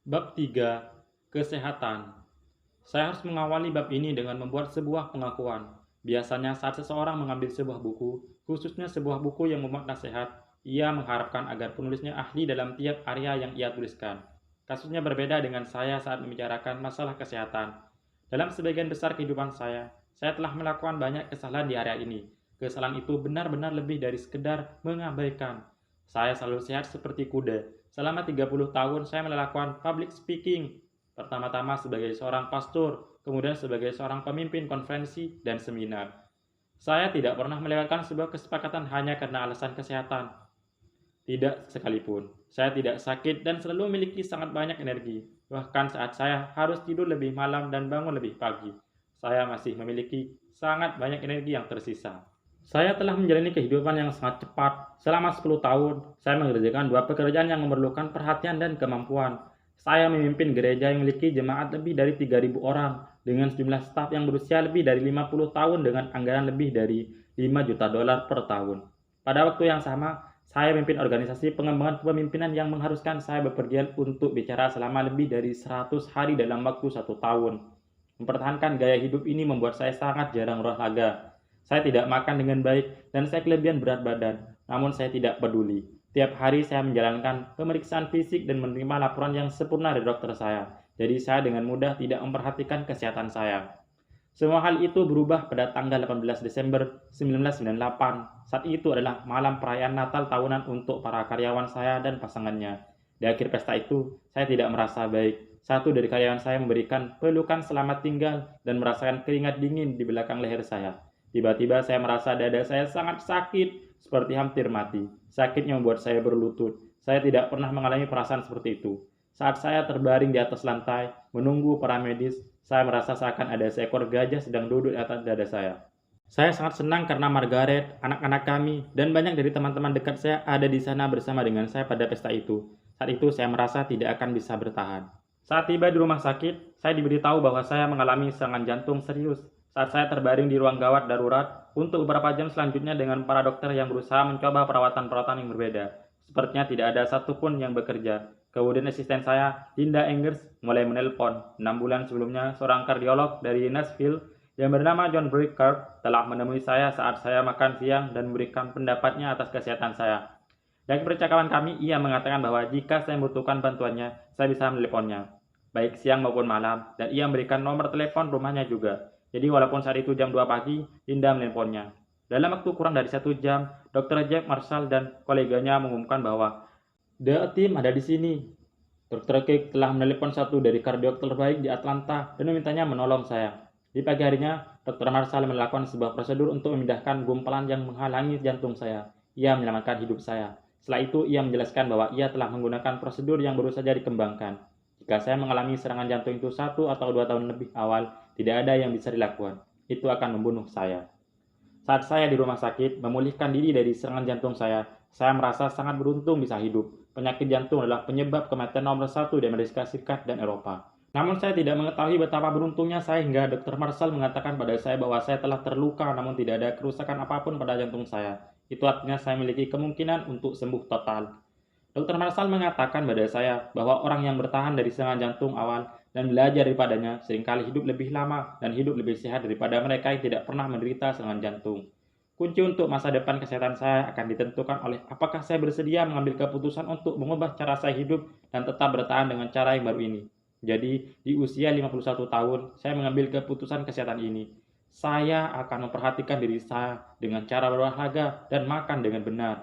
Bab 3. Kesehatan. Saya harus mengawali bab ini dengan membuat sebuah pengakuan. Biasanya saat seseorang mengambil sebuah buku, khususnya sebuah buku yang memuat nasihat, ia mengharapkan agar penulisnya ahli dalam tiap area yang ia tuliskan. Kasusnya berbeda dengan saya saat membicarakan masalah kesehatan. Dalam sebagian besar kehidupan saya telah melakukan banyak kesalahan di area ini. Kesalahan itu benar-benar lebih dari sekedar mengabaikan. Saya selalu sehat seperti kuda. Selama 30 tahun saya melakukan public speaking. Pertama-tama sebagai seorang pastor, kemudian sebagai seorang pemimpin konferensi dan seminar. Saya tidak pernah melewatkan sebuah kesepakatan hanya karena alasan kesehatan. Tidak sekalipun. Saya tidak sakit dan selalu memiliki sangat banyak energi. Bahkan saat saya harus tidur lebih malam dan bangun lebih pagi, saya masih memiliki sangat banyak energi yang tersisa. Saya telah menjalani kehidupan yang sangat cepat. Selama 10 tahun, saya mengerjakan dua pekerjaan yang memerlukan perhatian dan kemampuan. Saya memimpin gereja yang memiliki jemaat lebih dari 3.000 orang, dengan sejumlah staf yang berusia lebih dari 50 tahun dengan anggaran lebih dari 5 juta dolar per tahun. Pada waktu yang sama, saya memimpin organisasi pengembangan kepemimpinan yang mengharuskan saya bepergian untuk bicara selama lebih dari 100 hari dalam waktu 1 tahun. Mempertahankan gaya hidup ini membuat saya sangat jarang olahraga. Saya tidak makan dengan baik dan saya kelebihan berat badan, namun saya tidak peduli. Tiap hari saya menjalankan pemeriksaan fisik dan menerima laporan yang sempurna dari dokter saya. Jadi saya dengan mudah tidak memperhatikan kesehatan saya. Semua hal itu berubah pada tanggal 18 Desember 1998. Saat itu adalah malam perayaan Natal tahunan untuk para karyawan saya dan pasangannya. Di akhir pesta itu, saya tidak merasa baik. Satu dari karyawan saya memberikan pelukan selamat tinggal dan merasakan keringat dingin di belakang leher saya. Tiba-tiba saya merasa dada saya sangat sakit, seperti hampir mati. Sakitnya membuat saya berlutut. Saya tidak pernah mengalami perasaan seperti itu. Saat saya terbaring di atas lantai, menunggu para medis, saya merasa seakan ada seekor gajah sedang duduk di atas dada saya. Saya sangat senang karena Margaret, anak-anak kami, dan banyak dari teman-teman dekat saya ada di sana bersama dengan saya pada pesta itu. Saat itu saya merasa tidak akan bisa bertahan. Saat tiba di rumah sakit, saya diberitahu bahwa saya mengalami serangan jantung serius. Saat saya terbaring di ruang gawat darurat, untuk beberapa jam selanjutnya dengan para dokter yang berusaha mencoba perawatan-perawatan yang berbeda. Sepertinya tidak ada satupun yang bekerja. Kemudian asisten saya, Linda Engers, mulai menelpon. 6 bulan sebelumnya, seorang kardiolog dari Nashville yang bernama John Breaker telah menemui saya saat saya makan siang dan memberikan pendapatnya atas kesehatan saya. Dari percakapan kami, ia mengatakan bahwa jika saya membutuhkan bantuannya, saya bisa menelponnya, baik siang maupun malam, dan ia memberikan nomor telepon rumahnya juga. Jadi walaupun saat itu jam 2 pagi, Linda menelponnya. Dalam waktu kurang dari 1 jam, Dr. Jack Marshall dan koleganya mengumumkan bahwa The Team ada di sini. Dr. Cake telah menelepon satu dari kardiolog terbaik di Atlanta dan memintanya menolong saya. Di pagi harinya, Dr. Marshall melakukan sebuah prosedur untuk memindahkan gumpalan yang menghalangi jantung saya. Ia menyelamatkan hidup saya. Setelah itu, ia menjelaskan bahwa ia telah menggunakan prosedur yang baru saja dikembangkan. Jika saya mengalami serangan jantung itu 1 atau 2 tahun lebih awal, tidak ada yang bisa dilakukan. Itu akan membunuh saya. Saat saya di rumah sakit, memulihkan diri dari serangan jantung saya merasa sangat beruntung bisa hidup. Penyakit jantung adalah penyebab kematian nomor 1 di Amerika Serikat dan Eropa. Namun saya tidak mengetahui betapa beruntungnya saya hingga Dr. Marshall mengatakan pada saya bahwa saya telah terluka namun tidak ada kerusakan apapun pada jantung saya. Itu artinya saya memiliki kemungkinan untuk sembuh total. Dr. Marshall mengatakan pada saya bahwa orang yang bertahan dari serangan jantung awal dan belajar daripadanya seringkali hidup lebih lama dan hidup lebih sehat daripada mereka yang tidak pernah menderita serangan jantung. Kunci untuk masa depan kesehatan saya akan ditentukan oleh apakah saya bersedia mengambil keputusan untuk mengubah cara saya hidup dan tetap bertahan dengan cara yang baru ini. Jadi, di usia 51 tahun, saya mengambil keputusan kesehatan ini. Saya akan memperhatikan diri saya dengan cara berolahraga dan makan dengan benar.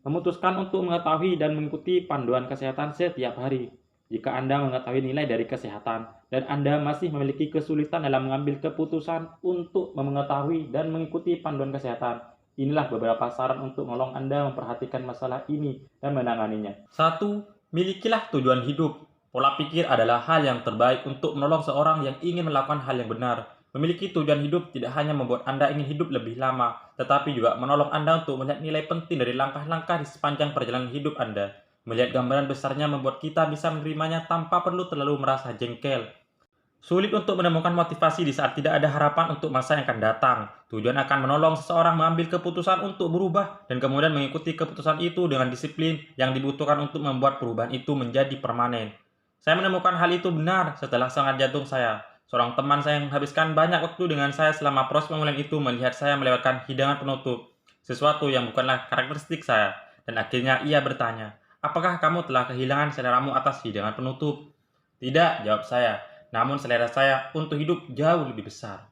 Memutuskan untuk mengetahui dan mengikuti panduan kesehatan setiap hari. Jika Anda mengetahui nilai dari kesehatan dan Anda masih memiliki kesulitan dalam mengambil keputusan untuk mengetahui dan mengikuti panduan kesehatan, inilah beberapa saran untuk menolong Anda memperhatikan masalah ini dan menanganinya. 1. Milikilah tujuan hidup. Pola pikir adalah hal yang terbaik untuk menolong seorang yang ingin melakukan hal yang benar. Memiliki tujuan hidup tidak hanya membuat Anda ingin hidup lebih lama, tetapi juga menolong Anda untuk melihat nilai penting dari langkah-langkah di sepanjang perjalanan hidup Anda. Melihat gambaran besarnya membuat kita bisa menerimanya tanpa perlu terlalu merasa jengkel. Sulit untuk menemukan motivasi di saat tidak ada harapan untuk masa yang akan datang. Tujuan akan menolong seseorang mengambil keputusan untuk berubah dan kemudian mengikuti keputusan itu dengan disiplin yang dibutuhkan untuk membuat perubahan itu menjadi permanen. Saya menemukan hal itu benar setelah serangan jantung saya. Seorang teman saya yang menghabiskan banyak waktu dengan saya selama proses pemulihan itu melihat saya melewatkan hidangan penutup, sesuatu yang bukanlah karakteristik saya. Dan akhirnya ia bertanya, apakah kamu telah kehilangan seleramu atas hidangan penutup? Tidak, jawab saya. Namun selera saya untuk hidup jauh lebih besar.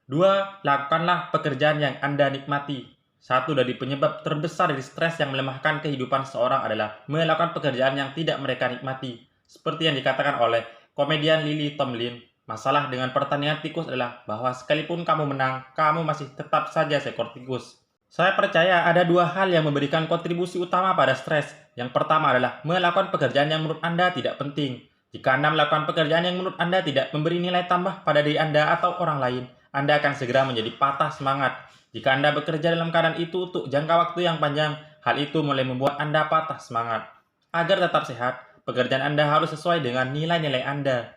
2. Lakukanlah pekerjaan yang Anda nikmati. Satu dari penyebab terbesar dari stres yang melemahkan kehidupan seorang adalah melakukan pekerjaan yang tidak mereka nikmati. Seperti yang dikatakan oleh komedian Lily Tomlin, masalah dengan pertandingan tikus adalah bahwa sekalipun kamu menang, kamu masih tetap saja seekor tikus. Saya percaya ada dua hal yang memberikan kontribusi utama pada stres. Yang pertama adalah melakukan pekerjaan yang menurut Anda tidak penting. Jika Anda melakukan pekerjaan yang menurut Anda tidak memberi nilai tambah pada diri Anda atau orang lain, Anda akan segera menjadi patah semangat. Jika Anda bekerja dalam keadaan itu untuk jangka waktu yang panjang, hal itu mulai membuat Anda patah semangat. Agar tetap sehat, pekerjaan Anda harus sesuai dengan nilai-nilai Anda.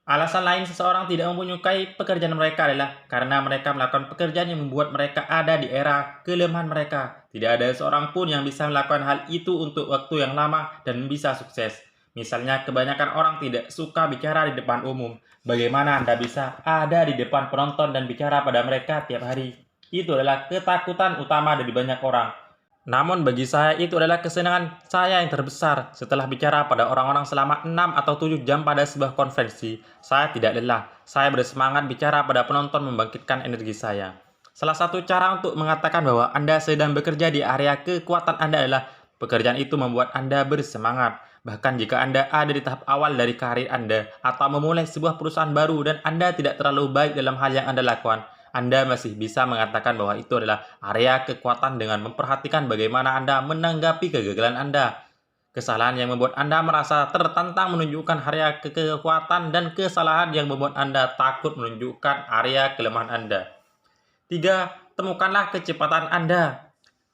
Alasan lain seseorang tidak menyukai pekerjaan mereka adalah karena mereka melakukan pekerjaan yang membuat mereka ada di era kelemahan mereka. Tidak ada seorang pun yang bisa melakukan hal itu untuk waktu yang lama dan bisa sukses. Misalnya, kebanyakan orang tidak suka bicara di depan umum. Bagaimana Anda bisa ada di depan penonton dan bicara pada mereka tiap hari? Itu adalah ketakutan utama dari banyak orang. Namun bagi saya itu adalah kesenangan saya yang terbesar. Setelah bicara pada orang-orang selama 6 atau 7 jam pada sebuah konferensi, saya tidak lelah. Saya bersemangat bicara pada penonton membangkitkan energi saya. Salah satu cara untuk mengatakan bahwa Anda sedang bekerja di area kekuatan Anda adalah pekerjaan itu membuat Anda bersemangat. Bahkan jika Anda ada di tahap awal dari karir Anda atau memulai sebuah perusahaan baru dan Anda tidak terlalu baik dalam hal yang Anda lakukan, Anda masih bisa mengatakan bahwa itu adalah area kekuatan dengan memperhatikan bagaimana Anda menanggapi kegagalan Anda. Kesalahan yang membuat Anda merasa tertantang menunjukkan area kekuatan dan kesalahan yang membuat Anda takut menunjukkan area kelemahan Anda. 3. Temukanlah kecepatan Anda.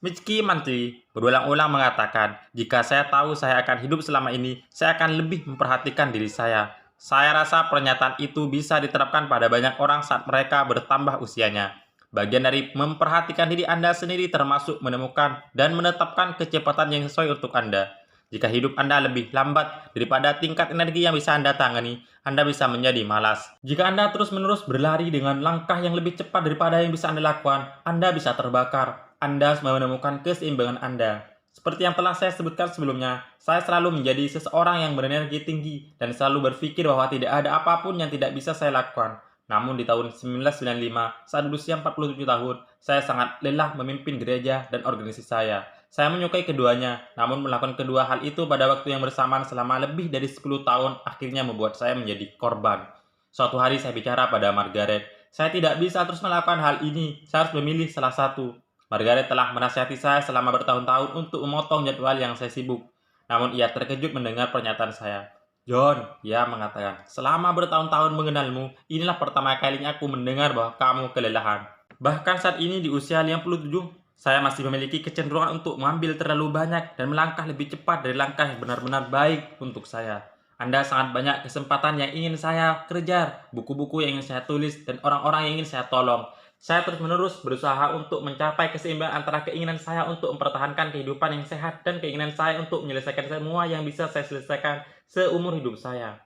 Mitski Manti berulang-ulang mengatakan, jika saya tahu saya akan hidup selama ini, saya akan lebih memperhatikan diri saya. Saya rasa pernyataan itu bisa diterapkan pada banyak orang saat mereka bertambah usianya. Bagian dari memperhatikan diri Anda sendiri termasuk menemukan dan menetapkan kecepatan yang sesuai untuk Anda. Jika hidup Anda lebih lambat daripada tingkat energi yang bisa Anda tangani, Anda bisa menjadi malas. Jika Anda terus-menerus berlari dengan langkah yang lebih cepat daripada yang bisa Anda lakukan, Anda bisa terbakar. Anda menemukan keseimbangan Anda. Seperti yang telah saya sebutkan sebelumnya, saya selalu menjadi seseorang yang berenergi tinggi dan selalu berpikir bahwa tidak ada apapun yang tidak bisa saya lakukan. Namun di tahun 1995, saat berusia 47 tahun, saya sangat lelah memimpin gereja dan organisasi saya. Saya menyukai keduanya, namun melakukan kedua hal itu pada waktu yang bersamaan selama lebih dari 10 tahun akhirnya membuat saya menjadi korban. Suatu hari saya bicara pada Margaret, saya tidak bisa terus melakukan hal ini, saya harus memilih salah satu. Margaret telah menasihati saya selama bertahun-tahun untuk memotong jadwal yang saya sibuk. Namun ia terkejut mendengar pernyataan saya. John, ia mengatakan, selama bertahun-tahun mengenalmu, inilah pertama kalinya aku mendengar bahwa kamu kelelahan. Bahkan saat ini di usia 57, saya masih memiliki kecenderungan untuk mengambil terlalu banyak dan melangkah lebih cepat dari langkah yang benar-benar baik untuk saya. Anda sangat banyak kesempatan yang ingin saya kejar, buku-buku yang ingin saya tulis, dan orang-orang yang ingin saya tolong. Saya terus-menerus berusaha untuk mencapai keseimbangan antara keinginan saya untuk mempertahankan kehidupan yang sehat dan keinginan saya untuk menyelesaikan semua yang bisa saya selesaikan seumur hidup saya.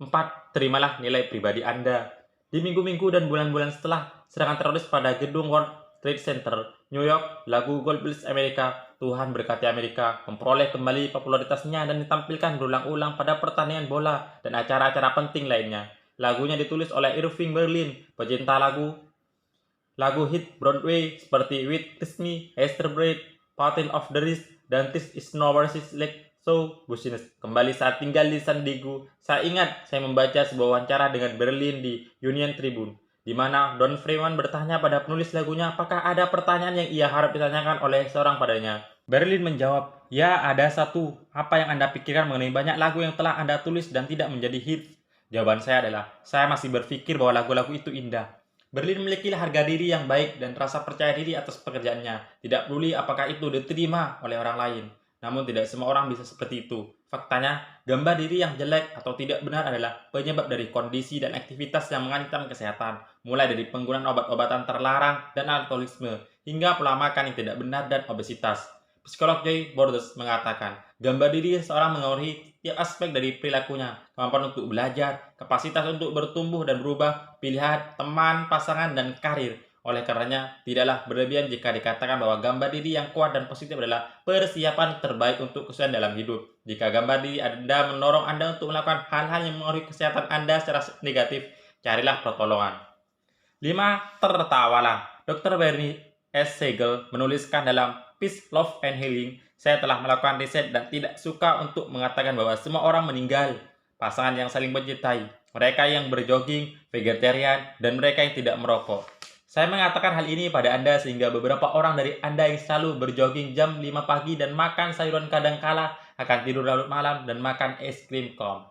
4. Terimalah nilai pribadi Anda. Di minggu-minggu dan bulan-bulan setelah serangan teroris pada gedung World Trade Center, New York, lagu God Bless America, Tuhan Berkati Amerika, memperoleh kembali popularitasnya dan ditampilkan berulang-ulang pada pertandingan bola dan acara-acara penting lainnya. Lagunya ditulis oleh Irving Berlin, pecinta lagu hit Broadway seperti With Me, Hester Braid, Patent of the Rest, dan This Is No Versus Like So Business. Kembali saat tinggal di San Diego, saya ingat saya membaca sebuah wawancara dengan Berlin di Union Tribune, di mana Don Freeman bertanya pada penulis lagunya apakah ada pertanyaan yang ia harap ditanyakan oleh seorang padanya. Berlin menjawab, ya ada satu, apa yang Anda pikirkan mengenai banyak lagu yang telah Anda tulis dan tidak menjadi hit? Jawaban saya adalah, saya masih berpikir bahwa lagu-lagu itu indah. Berlin memiliki harga diri yang baik dan rasa percaya diri atas pekerjaannya. Tidak peduli apakah itu diterima oleh orang lain. Namun tidak semua orang bisa seperti itu. Faktanya, gambar diri yang jelek atau tidak benar adalah penyebab dari kondisi dan aktivitas yang mengancam kesehatan, mulai dari penggunaan obat-obatan terlarang dan alkoholisme, hingga pola makan yang tidak benar dan obesitas. Psikolog Joy Borders mengatakan, gambar diri seseorang mengaruhi tiap aspek dari perilakunya, kemampuan untuk belajar, kapasitas untuk bertumbuh dan berubah, pilihan, teman, pasangan, dan karir. Oleh karenanya, tidaklah berlebihan jika dikatakan bahwa gambar diri yang kuat dan positif adalah persiapan terbaik untuk kesuksesan dalam hidup. Jika gambar diri Anda mendorong Anda untuk melakukan hal-hal yang mengaruhi kesehatan Anda secara negatif, carilah pertolongan. 5. Tertawalah. Dr. Bernie S. Siegel menuliskan dalam Peace, Love, and Healing, saya telah melakukan riset dan tidak suka untuk mengatakan bahwa semua orang meninggal. Pasangan yang saling mencintai, mereka yang berjogging, vegetarian, dan mereka yang tidak merokok. Saya mengatakan hal ini pada Anda sehingga beberapa orang dari Anda yang selalu berjogging jam 5 pagi dan makan sayuran kadangkala akan tidur larut malam dan makan es krim kom.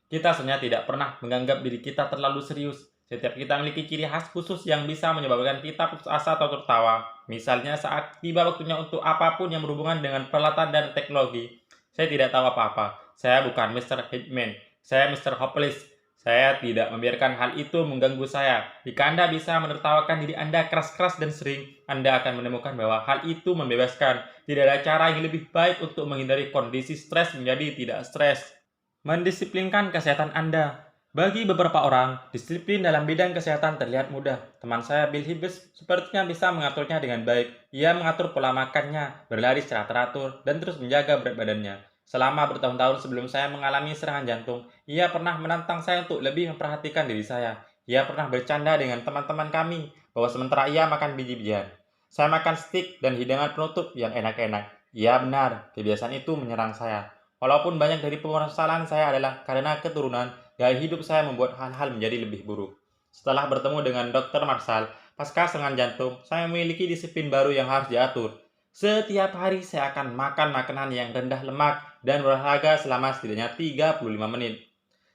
Kita sebenarnya tidak pernah menganggap diri kita terlalu serius. Setiap kita memiliki ciri khas khusus yang bisa menyebabkan kita putus asa atau tertawa. Misalnya saat tiba waktunya untuk apapun yang berhubungan dengan peralatan dan teknologi. Saya tidak tahu apa-apa. Saya bukan Mr. Hitman. Saya Mr. Hopeless. Saya tidak membiarkan hal itu mengganggu saya. Jika Anda bisa menertawakan diri Anda keras-keras dan sering, Anda akan menemukan bahwa hal itu membebaskan. Tidak ada cara yang lebih baik untuk menghindari kondisi stres menjadi tidak stres. Mendisiplinkan kesehatan Anda. Bagi beberapa orang, disiplin dalam bidang kesehatan terlihat mudah. Teman saya Bill Hibes sepertinya bisa mengaturnya dengan baik. Ia mengatur pola makannya, berlari secara teratur, dan terus menjaga berat badannya. Selama bertahun-tahun sebelum saya mengalami serangan jantung, ia pernah menantang saya untuk lebih memperhatikan diri saya. Ia pernah bercanda dengan teman-teman kami bahwa sementara ia makan biji-bijian, saya makan steak dan hidangan penutup yang enak-enak. Ia benar, kebiasaan itu menyerang saya. Walaupun banyak dari permasalahan saya adalah karena keturunan, gaya hidup saya membuat hal-hal menjadi lebih buruk. Setelah bertemu dengan Dr. Marshall, pasca serangan jantung, saya memiliki disiplin baru yang harus diatur. Setiap hari saya akan makan makanan yang rendah lemak dan berolahraga selama setidaknya 35 menit.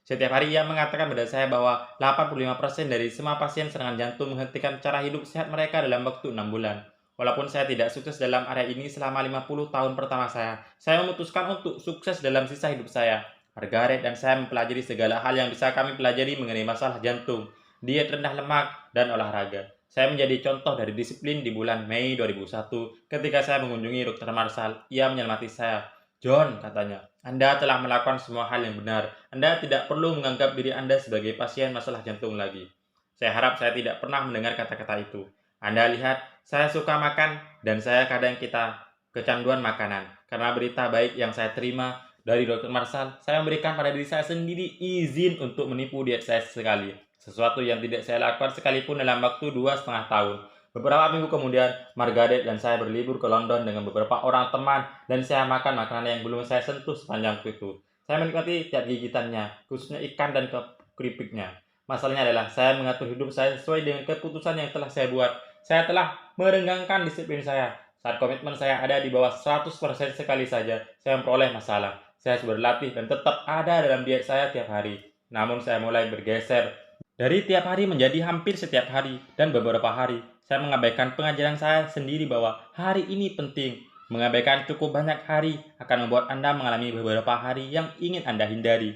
Setiap hari ia mengatakan pada saya bahwa 85% dari semua pasien serangan jantung menghentikan cara hidup sehat mereka dalam waktu 6 bulan. Walaupun saya tidak sukses dalam area ini selama 50 tahun pertama saya memutuskan untuk sukses dalam sisa hidup saya. Margaret dan saya mempelajari segala hal yang bisa kami pelajari mengenai masalah jantung, diet rendah lemak, dan olahraga. Saya menjadi contoh dari disiplin di bulan Mei 2001 ketika saya mengunjungi Dr. Marshall. Ia menyelamati saya. John, katanya, Anda telah melakukan semua hal yang benar. Anda tidak perlu menganggap diri Anda sebagai pasien masalah jantung lagi. Saya harap saya tidak pernah mendengar kata-kata itu. Anda lihat, saya suka makan dan saya kadang kita kecanduan makanan. Karena berita baik yang saya terima dari Dr. Marshall, saya memberikan pada diri saya sendiri izin untuk menipu diet saya sekali. Sesuatu yang tidak saya lakukan sekalipun dalam waktu 2,5 tahun. Beberapa minggu kemudian, Margaret dan saya berlibur ke London dengan beberapa orang teman dan saya makan makanan yang belum saya sentuh sepanjang itu. Saya menikmati tiap gigitannya, khususnya ikan dan keripiknya. Masalahnya adalah saya mengatur hidup saya sesuai dengan keputusan yang telah saya buat. Saya telah merenggangkan disiplin saya. Saat komitmen saya ada di bawah 100% sekali saja, saya memperoleh masalah. Saya harus berlatih dan tetap ada dalam diet saya tiap hari. Namun saya mulai bergeser dari tiap hari menjadi hampir setiap hari dan beberapa hari. Saya mengabaikan pengajaran saya sendiri bahwa hari ini penting. Mengabaikan cukup banyak hari akan membuat Anda mengalami beberapa hari yang ingin Anda hindari.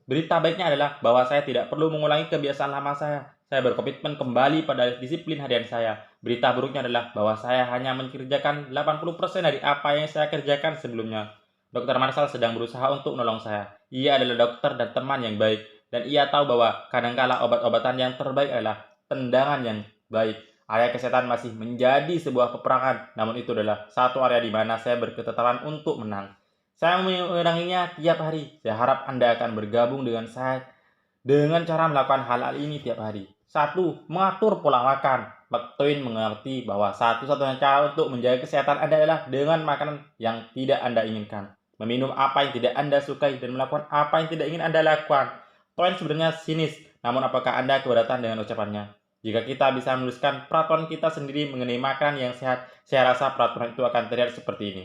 Berita baiknya adalah bahwa saya tidak perlu mengulangi kebiasaan lama saya. Saya berkomitmen kembali pada disiplin harian saya. Berita buruknya adalah bahwa saya hanya mengerjakan 80% dari apa yang saya kerjakan sebelumnya. Dr. Marshall sedang berusaha untuk menolong saya. Ia adalah dokter dan teman yang baik. Dan ia tahu bahwa kadangkala obat-obatan yang terbaik adalah tendangan yang baik. Area kesehatan masih menjadi sebuah peperangan, namun itu adalah satu area di mana saya berketetapan untuk menang. Saya menguranginya tiap hari. Saya harap Anda akan bergabung dengan saya dengan cara melakukan hal-hal ini tiap hari. 1. Mengatur pola makan. Mark Twain mengerti bahwa satu-satunya cara untuk menjaga kesehatan Anda adalah dengan makanan yang tidak Anda inginkan. Meminum apa yang tidak Anda sukai dan melakukan apa yang tidak ingin Anda lakukan. Twain sebenarnya sinis, namun apakah Anda keberatan dengan ucapannya? Jika kita bisa menuliskan peraturan kita sendiri mengenai makanan yang sehat, saya rasa peraturan itu akan terlihat seperti ini.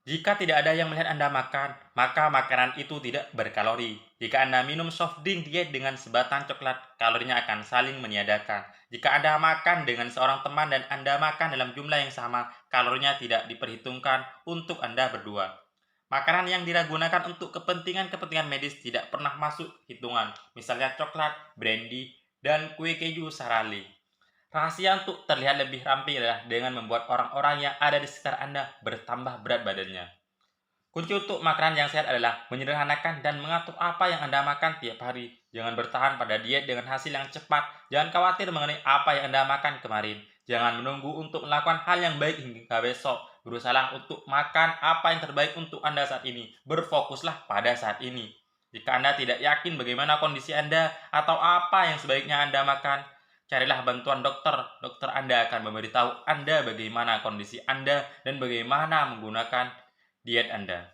Jika tidak ada yang melihat Anda makan, maka makanan itu tidak berkalori. Jika Anda minum soft drink diet dengan sebatang coklat, kalorinya akan saling meniadakan. Jika Anda makan dengan seorang teman dan Anda makan dalam jumlah yang sama, kalorinya tidak diperhitungkan untuk Anda berdua. Makanan yang digunakan untuk kepentingan-kepentingan medis tidak pernah masuk hitungan, misalnya coklat, brandy, dan kue keju Sarali. Rahasia untuk terlihat lebih ramping adalah dengan membuat orang-orang yang ada di sekitar Anda bertambah berat badannya. Kunci untuk makanan yang sehat adalah menyederhanakan dan mengatur apa yang Anda makan tiap hari. Jangan bertahan pada diet dengan hasil yang cepat. Jangan khawatir mengenai apa yang Anda makan kemarin. Jangan menunggu untuk melakukan hal yang baik hingga besok. Berusahalah untuk makan apa yang terbaik untuk Anda saat ini. Berfokuslah pada saat ini. Jika Anda tidak yakin bagaimana kondisi Anda atau apa yang sebaiknya Anda makan, carilah bantuan dokter. Dokter Anda akan memberitahu Anda bagaimana kondisi Anda dan bagaimana menggunakan diet Anda.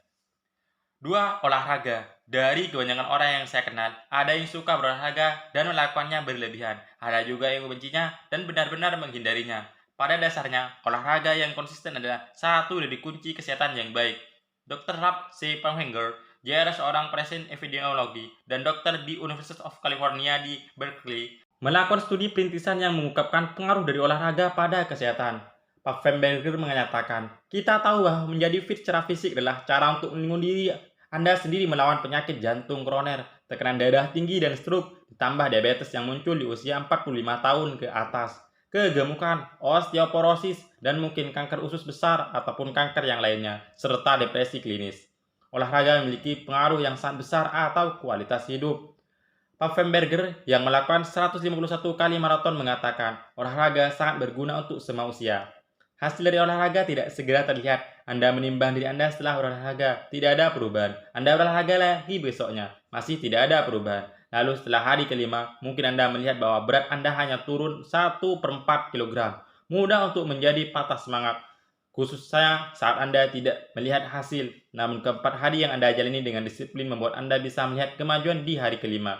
2. Olahraga. Dari kebanyakan orang yang saya kenal, ada yang suka berolahraga dan melakukannya berlebihan. Ada juga yang membencinya dan benar-benar menghindarinya. Pada dasarnya, olahraga yang konsisten adalah satu dari kunci kesehatan yang baik. Dr. Ralph C. Panghanger, dia adalah seorang presiden epidemiologi dan dokter di University of California di Berkeley, melakukan studi perintisan yang mengungkapkan pengaruh dari olahraga pada kesehatan. Pak Femberger mengatakan, kita tahu bahwa menjadi fit secara fisik adalah cara untuk melindungi diri Anda sendiri melawan penyakit jantung koroner, tekanan darah tinggi dan stroke, ditambah diabetes yang muncul di usia 45 tahun ke atas, kegemukan, osteoporosis, dan mungkin kanker usus besar ataupun kanker yang lainnya, serta depresi klinis. Olahraga memiliki pengaruh yang sangat besar atau kualitas hidup. Pak Femberger yang melakukan 151 kali maraton mengatakan, olahraga sangat berguna untuk semua usia. Hasil dari olahraga tidak segera terlihat. Anda menimbang diri Anda setelah olahraga, tidak ada perubahan. Anda berolahraga lagi besoknya, masih tidak ada perubahan. Lalu setelah hari kelima, mungkin Anda melihat bahwa berat Anda hanya turun 1/4 kg. Mudah untuk menjadi patah semangat, khususnya saat Anda tidak melihat hasil. Namun keempat hari yang Anda jalani dengan disiplin membuat Anda bisa melihat kemajuan di hari kelima.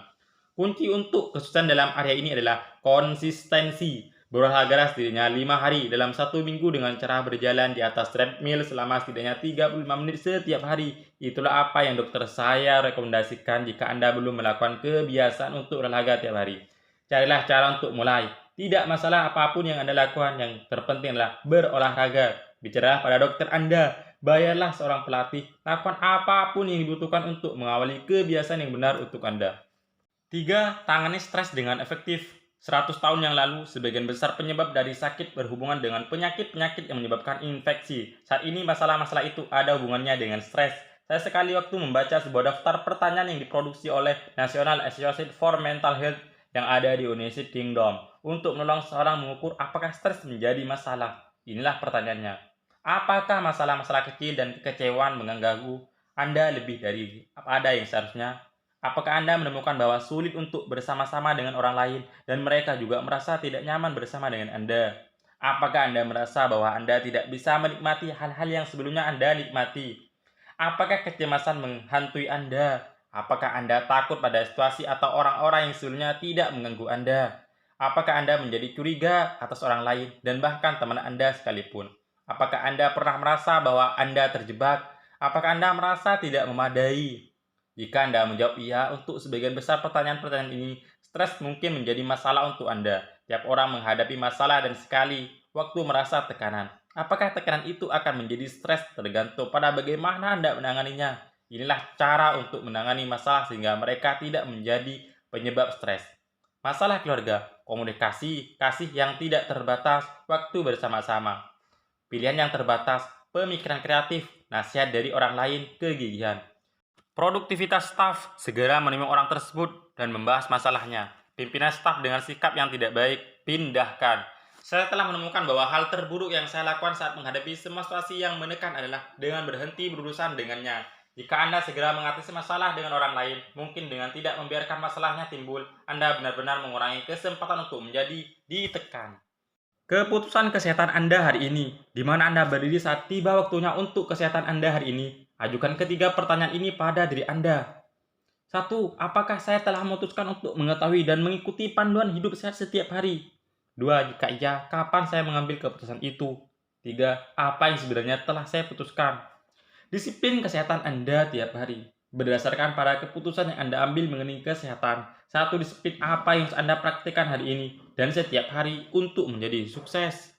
Kunci untuk kesuksesan dalam area ini adalah konsistensi. Berolahraga setidaknya 5 hari dalam 1 minggu dengan cara berjalan di atas treadmill selama setidaknya 35 menit setiap hari. Itulah apa yang dokter saya rekomendasikan jika Anda belum melakukan kebiasaan untuk olahraga tiap hari. Carilah cara untuk mulai. Tidak masalah apapun yang Anda lakukan, yang terpenting adalah berolahraga. Bicaralah pada dokter Anda. Bayarlah seorang pelatih. Lakukan apapun yang dibutuhkan untuk mengawali kebiasaan yang benar untuk Anda. 3. Tangani stres dengan efektif. 100 tahun yang lalu, sebagian besar penyebab dari sakit berhubungan dengan penyakit-penyakit yang menyebabkan infeksi. Saat ini masalah-masalah itu ada hubungannya dengan stres. Saya sekali waktu membaca sebuah daftar pertanyaan yang diproduksi oleh National Association for Mental Health yang ada di United Kingdom untuk menolong seorang mengukur apakah stres menjadi masalah. Inilah pertanyaannya. Apakah masalah-masalah kecil dan kekecewaan mengganggu Anda lebih dari apa ada yang seharusnya? Apakah Anda menemukan bahwa sulit untuk bersama-sama dengan orang lain dan mereka juga merasa tidak nyaman bersama dengan Anda? Apakah Anda merasa bahwa Anda tidak bisa menikmati hal-hal yang sebelumnya Anda nikmati? Apakah kecemasan menghantui Anda? Apakah Anda takut pada situasi atau orang-orang yang sebelumnya tidak mengganggu Anda? Apakah Anda menjadi curiga atas orang lain dan bahkan teman Anda sekalipun? Apakah Anda pernah merasa bahwa Anda terjebak? Apakah Anda merasa tidak memadai? Jika Anda menjawab iya untuk sebagian besar pertanyaan-pertanyaan ini, stres mungkin menjadi masalah untuk Anda. Tiap orang menghadapi masalah dan sekali waktu merasa tekanan. Apakah tekanan itu akan menjadi stres tergantung pada bagaimana Anda menanganinya. Inilah cara untuk menangani masalah sehingga mereka tidak menjadi penyebab stres. Masalah keluarga, komunikasi, kasih yang tidak terbatas, waktu bersama-sama. Pilihan yang terbatas, pemikiran kreatif, nasihat dari orang lain, kegigihan. Produktivitas staf, segera menemui orang tersebut dan membahas masalahnya. Pimpinan staf dengan sikap yang tidak baik, pindahkan. Saya telah menemukan bahwa hal terburuk yang saya lakukan saat menghadapi semua situasi yang menekan adalah dengan berhenti berurusan dengannya. Jika Anda segera mengatasi masalah dengan orang lain, mungkin dengan tidak membiarkan masalahnya timbul, Anda benar-benar mengurangi kesempatan untuk menjadi ditekan. Keputusan kesehatan Anda hari ini, di mana Anda berdiri saat tiba waktunya untuk kesehatan Anda hari ini. Ajukan ketiga pertanyaan ini pada diri Anda. 1. Apakah saya telah memutuskan untuk mengetahui dan mengikuti panduan hidup sehat setiap hari? 2. Jika iya, kapan saya mengambil keputusan itu? 3. Apa yang sebenarnya telah saya putuskan? Disiplin kesehatan Anda tiap hari. Berdasarkan pada keputusan yang Anda ambil mengenai kesehatan, satu disiplin apa yang harus Anda praktikkan hari ini dan setiap hari untuk menjadi sukses.